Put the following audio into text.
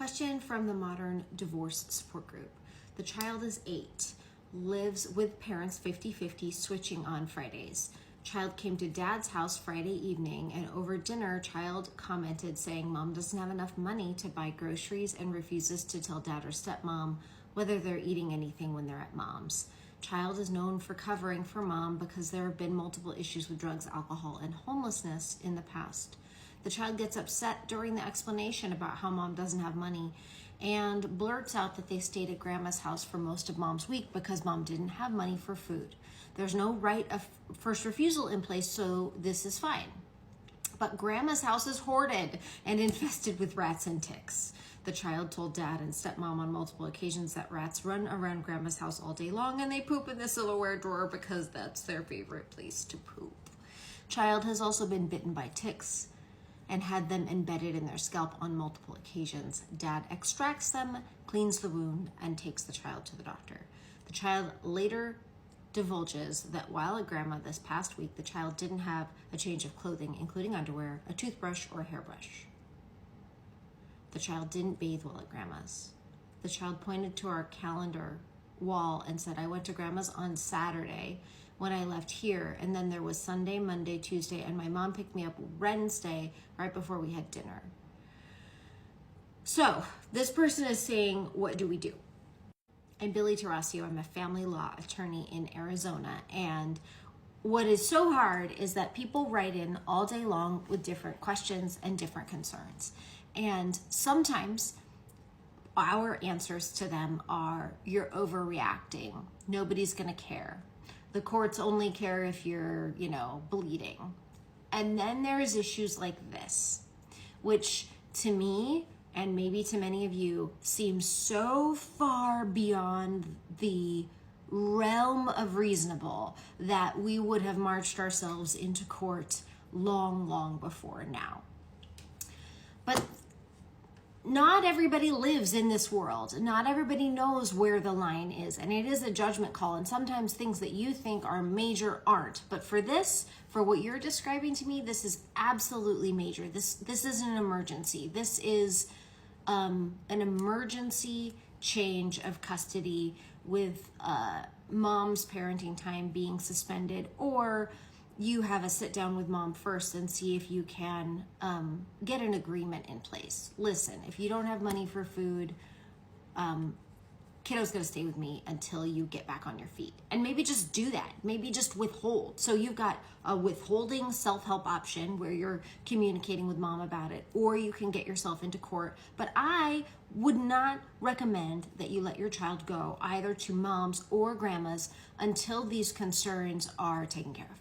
Question from the Modern Divorce Support Group. The child is 8, lives with parents 50-50, switching on Fridays. Child came to dad's house Friday evening, and over dinner, child commented saying mom doesn't have enough money to buy groceries and refuses to tell dad or stepmom whether they're eating anything when they're at mom's. Child is known for covering for mom because there have been multiple issues with drugs, alcohol, and homelessness in the past. The child gets upset during the explanation about how mom doesn't have money and blurts out that they stayed at grandma's house for most of mom's week because mom didn't have money for food. There's no right of first refusal in place, so this is fine. But grandma's house is hoarded and infested with rats and ticks. The child told dad and stepmom on multiple occasions that rats run around grandma's house all day long and they poop in the silverware drawer because that's their favorite place to poop. Child has also been bitten by ticks and had them embedded in their scalp on multiple occasions. Dad extracts them, cleans the wound, and takes the child to the doctor. The child later divulges that while at grandma this past week, the child didn't have a change of clothing, including underwear, a toothbrush, or a hairbrush. The child didn't bathe while at grandma's. The child pointed to our calendar wall and said, I went to grandma's on Saturday when I left here, and then there was Sunday, Monday, Tuesday, and my mom picked me up Wednesday right before we had dinner. So this person is saying, what do we do? I'm Billy Tarasio. I'm a family law attorney in Arizona, and what is so hard is that people write in all day long with different questions and different concerns. And sometimes our answers to them are, you're overreacting. Nobody's gonna care. The courts only care if you're, bleeding. And then there's issues like this, which to me, and maybe to many of you, seems so far beyond the realm of reasonable that we would have marched ourselves into court long, long before now. But not everybody lives in this world. Not everybody knows where the line is, and it is a judgment call, and sometimes things that you think are major aren't. But for what you're describing to me, this is absolutely major. This is an emergency. This is an emergency change of custody with mom's parenting time being suspended, or you have a sit down with mom first and see if you can get an agreement in place. Listen, if you don't have money for food, kiddo's gonna stay with me until you get back on your feet. And maybe just do that. Maybe just withhold. So you've got a withholding self-help option where you're communicating with mom about it, or you can get yourself into court. But I would not recommend that you let your child go either to mom's or grandma's until these concerns are taken care of.